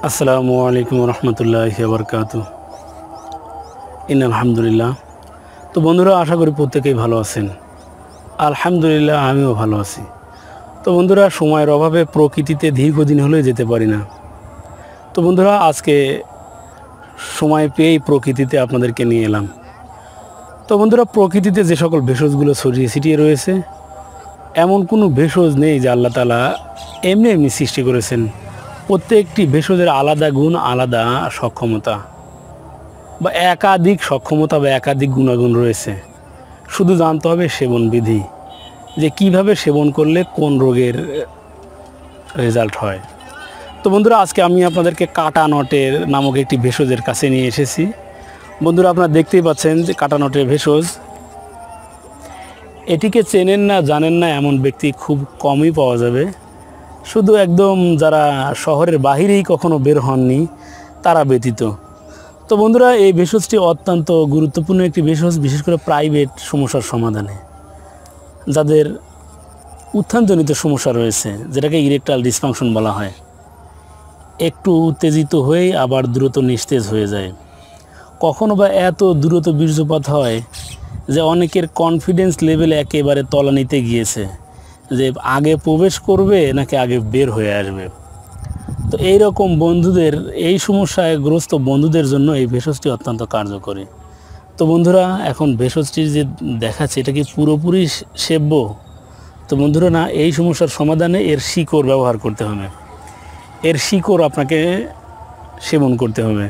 আসসালামু আলাইকুম রহমতুল্লাহি ওয়া বারাকাতুহু। আলহামদুলিল্লাহ। তো বন্ধুরা, আশা করি প্রত্যেকেই ভালো আছেন। আলহামদুলিল্লাহ, আমিও ভালো আছি। তো বন্ধুরা, সময়ের অভাবে প্রকৃতিতে দীর্ঘদিন হলেও যেতে পারি না। তো বন্ধুরা, আজকে সময় পেয়েই প্রকৃতিতে আপনাদেরকে নিয়ে এলাম। তো বন্ধুরা, প্রকৃতিতে যে সকল ভেষজগুলো ছড়িয়ে ছিটিয়ে রয়েছে, এমন কোনো ভেষজ নেই যে আল্লাহ তাআলা এমনি এমনি সৃষ্টি করেছেন। প্রত্যেকটি ভেষজের আলাদা গুণ, আলাদা সক্ষমতা বা একাধিক সক্ষমতা বা একাধিক গুণাগুণ রয়েছে। শুধু জানতে হবে সেবন বিধি, যে কিভাবে সেবন করলে কোন রোগের রেজাল্ট হয়। তো বন্ধুরা, আজকে আমি আপনাদেরকে কাটা নটের নামক একটি ভেষজের কাছে নিয়ে এসেছি। বন্ধুরা, আপনারা দেখতেই পাচ্ছেন যে কাটা নটের ভেষজ। এটিকে চেনেন না, জানেন না এমন ব্যক্তি খুব কমই পাওয়া যাবে। শুধু একদম যারা শহরের বাহিরেই কখনো বের হননি তারা ব্যতীত। তো বন্ধুরা, এই ভেষজটি অত্যন্ত গুরুত্বপূর্ণ একটি ভেষজ, বিশেষ করে প্রাইভেট সমস্যার সমাধানে। যাদের উত্থানজনিত সমস্যা রয়েছে, যেটাকে ইরেকটাইল ডিসফাংশন বলা হয়, একটু উত্তেজিত হয়েই আবার দ্রুত নিস্তেজ হয়ে যায়। কখনো বা এত দ্রুত বীর্যপাত হয় যে অনেকের কনফিডেন্স লেভেল একেবারে তলানিতে গিয়েছে, যে আগে প্রবেশ করবে নাকি আগে বের হয়ে আসবে। তো এই রকম বন্ধুদের, এই সমস্যায় গ্রস্ত বন্ধুদের জন্য এই ভেষজটি অত্যন্ত কার্যকরী। তো বন্ধুরা, এখন ভেষজটি যে দেখাচ্ছে, এটা কি পুরোপুরি সেব্য? তো বন্ধুরা, না, এই সমস্যার সমাধানে এর শিকড় ব্যবহার করতে হবে। এর শিকড় আপনাকে সেবন করতে হবে,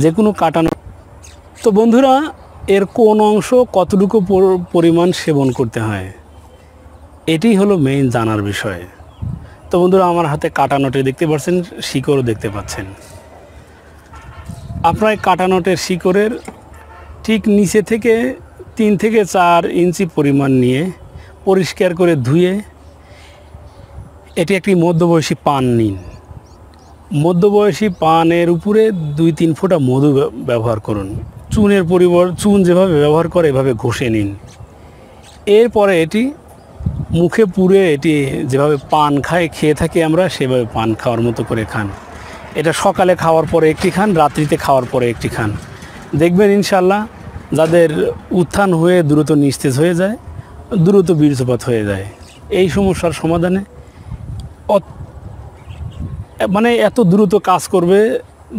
যে কোনো কাটানো। তো বন্ধুরা, এর কোন অংশ কতটুকু পরিমাণ সেবন করতে হয়, এটি হলো মেইন জানার বিষয়। তো বন্ধুরা, আমার হাতে কাটা নটে দেখতে পাচ্ছেন, শিকড়ও দেখতে পাচ্ছেন। আপনার কাটা নটের শিকড়ের ঠিক নিচে থেকে 3 থেকে 4 ইঞ্চি পরিমাণ নিয়ে পরিষ্কার করে ধুয়ে এটি একটি মধ্যবয়সী পান নিন। মধ্যবয়সী পানের উপরে 2-3 ফোঁটা মধু ব্যবহার করুন। চুনের চুন যেভাবে ব্যবহার করে এভাবে ঘষে নিন। এরপরে এটি মুখে পুরে, এটি যেভাবে পান খেয়ে থাকি আমরা, সেভাবে পান খাওয়ার মতো করে খান। এটা সকালে খাওয়ার পরে একটি খান, রাত্রিতে খাওয়ার পরে একটি খান। দেখবেন ইনশাল্লাহ, যাদের উত্থান হয়ে দ্রুত নিস্তেজ হয়ে যায়, দ্রুত বীর্যপাত হয়ে যায়, এই সমস্যার সমাধানে মানে এত দ্রুত কাজ করবে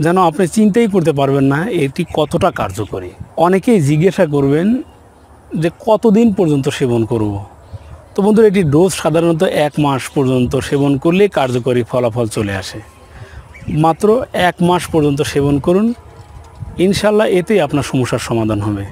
যেন আপনি চিন্তাই করতে পারবেন না এটি কতটা কার্যকরী। অনেকেই জিজ্ঞাসা করবেন যে কতদিন পর্যন্ত সেবন করব। তো বন্ধুরা, এটি ডোজ সাধারণত 1 মাস পর্যন্ত সেবন করলে কার্যকরী ফলাফল চলে আসে। মাত্র 1 মাস পর্যন্ত সেবন করুন, ইনশাল্লাহ এতেই আপনার সমস্যার সমাধান হবে।